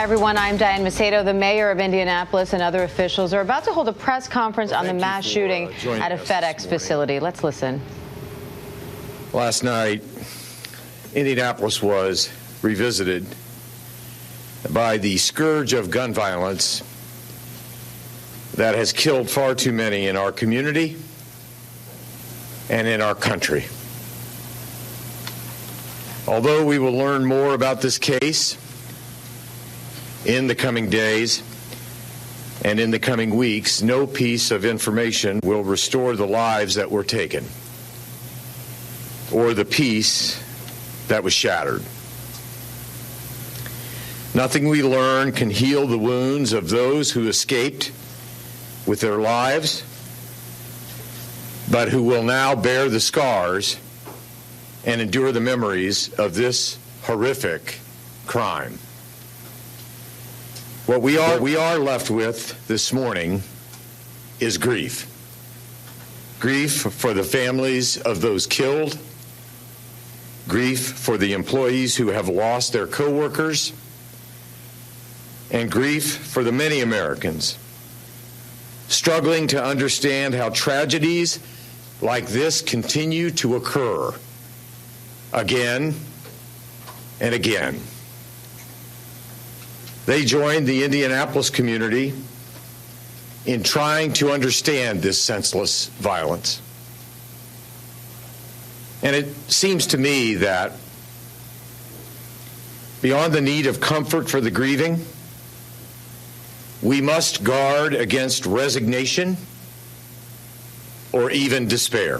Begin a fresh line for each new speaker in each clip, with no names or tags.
Hi, everyone. I'm Diane Macedo. The mayor of Indianapolis and other officials are about to hold a press conference on the mass shooting at a FedEx facility. Let's listen.
Last night, Indianapolis was revisited by the scourge of gun violence that has killed far too many in our community and in our country. Although we will learn more about this case in the coming days and in the coming weeks, no piece of information will restore the lives that were taken or the peace that was shattered. Nothing we learn can heal the wounds of those who escaped with their lives, but who will now bear the scars and endure the memories of this horrific crime. What we are left with this morning is grief. Grief for the families of those killed, grief for the employees who have lost their coworkers, and grief for the many Americans struggling to understand how tragedies like this continue to occur again and again. They joined the Indianapolis community in trying to understand this senseless violence. And it seems to me that beyond the need of comfort for the grieving, we must guard against resignation or even despair.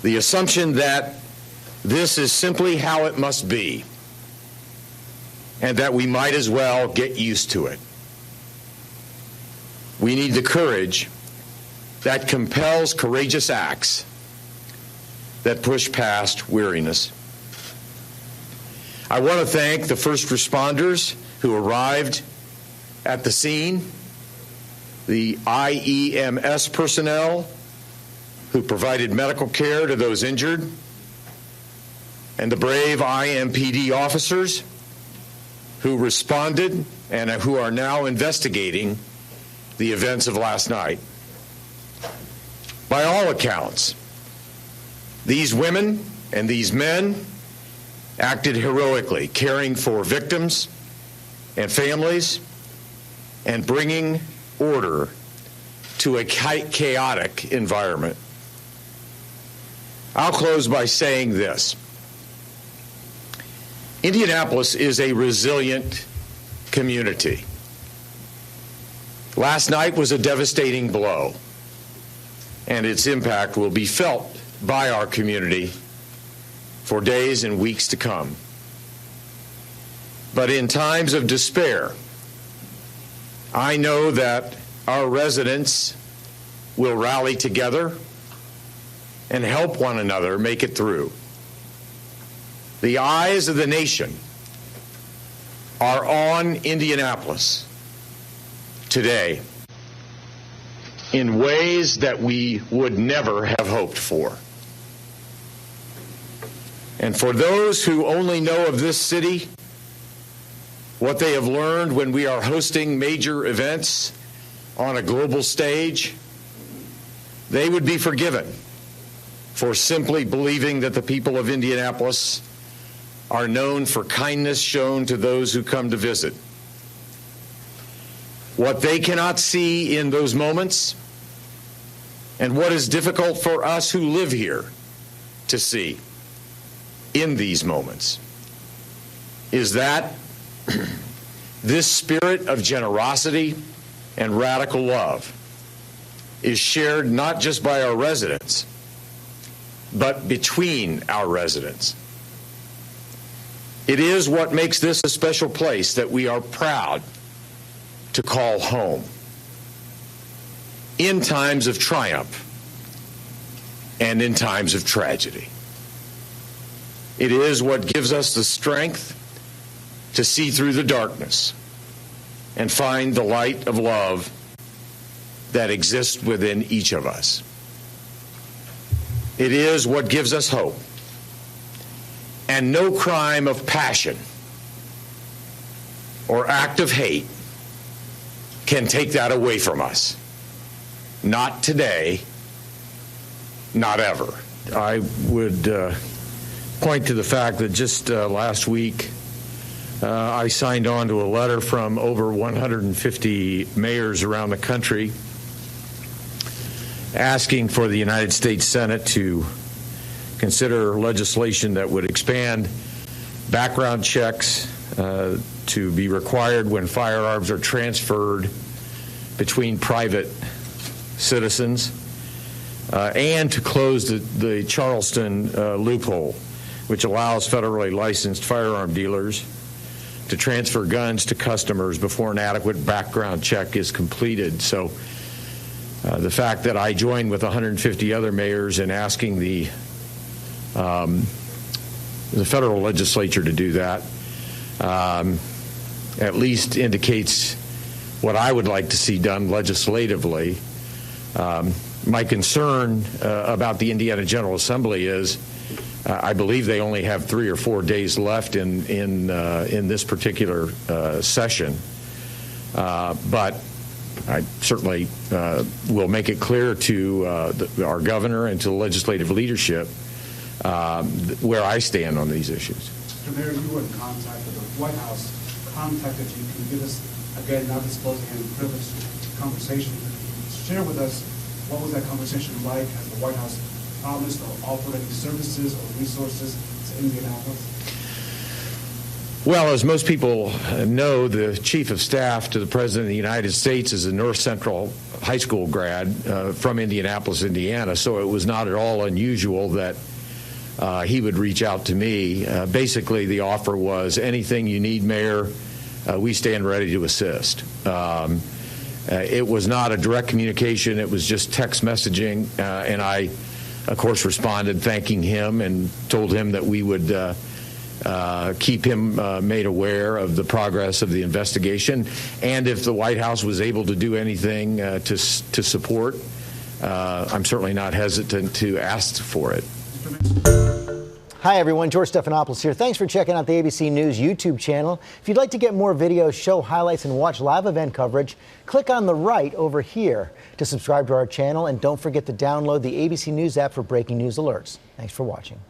The assumption that this is simply how it must be, and that we might as well get used to it. We need the courage that compels courageous acts that push past weariness. I want to thank the first responders who arrived at the scene, the IEMS personnel who provided medical care to those injured, and the brave IMPD officers who responded and who are now investigating the events of last night. By all accounts, these women and these men acted heroically, caring for victims and families and bringing order to a chaotic environment. I'll close by saying this. Indianapolis is a resilient community. Last night was a devastating blow, and its impact will be felt by our community for days and weeks to come. But in times of despair, I know that our residents will rally together and help one another make it through. The eyes of the nation are on Indianapolis today in ways that we would never have hoped for. And for those who only know of this city, what they have learned when we are hosting major events on a global stage, they would be forgiven for simply believing that the people of Indianapolis are known for kindness shown to those who come to visit. What they cannot see in those moments, and what is difficult for us who live here to see in these moments, is that this spirit of generosity and radical love is shared not just by our residents, but between our residents. It is what makes this a special place that we are proud to call home. In times of triumph and in times of tragedy. It is what gives us the strength to see through the darkness and find the light of love that exists within each of us. It is what gives us hope. And no crime of passion or act of hate can take that away from us. Not today, not ever. I would point to the fact that just last week I signed on to a letter from over 150 mayors around the country asking for the United States Senate to consider legislation that would expand background checks to be required when firearms are transferred between private citizens, and to close the Charleston loophole, which allows federally licensed firearm dealers to transfer guns to customers before an adequate background check is completed. So the fact that I joined with 150 other mayors in asking the federal legislature to do that at least indicates what I would like to see done legislatively. My concern about the Indiana General Assembly is I believe they only have 3 or 4 days left in this particular session, but I certainly will make it clear to our governor and to the legislative leadership where I stand on these issues.
Mr. Mayor, you were in contact with the White House, contacted you. Can you give us, again, not disclosing any privileged conversation, share with us what was that conversation like? Has the White House promised or offered any services or resources to Indianapolis?
Well, as most people know, the Chief of Staff to the President of the United States is a North Central High School grad from Indianapolis, Indiana, so it was not at all unusual that he would reach out to me. Basically, the offer was, anything you need, Mayor, we stand ready to assist. It was not a direct communication. It was just text messaging, and I, of course, responded thanking him and told him that we would keep him made aware of the progress of the investigation, and if the White House was able to do anything to support, I'm certainly not hesitant to ask for it.
Hi everyone, George Stephanopoulos here. Thanks for checking out the ABC News YouTube channel. If you'd like to get more videos, show highlights, and watch live event coverage, click on the right over here to subscribe to our channel, and don't forget to download the ABC News app for breaking news alerts. Thanks for watching.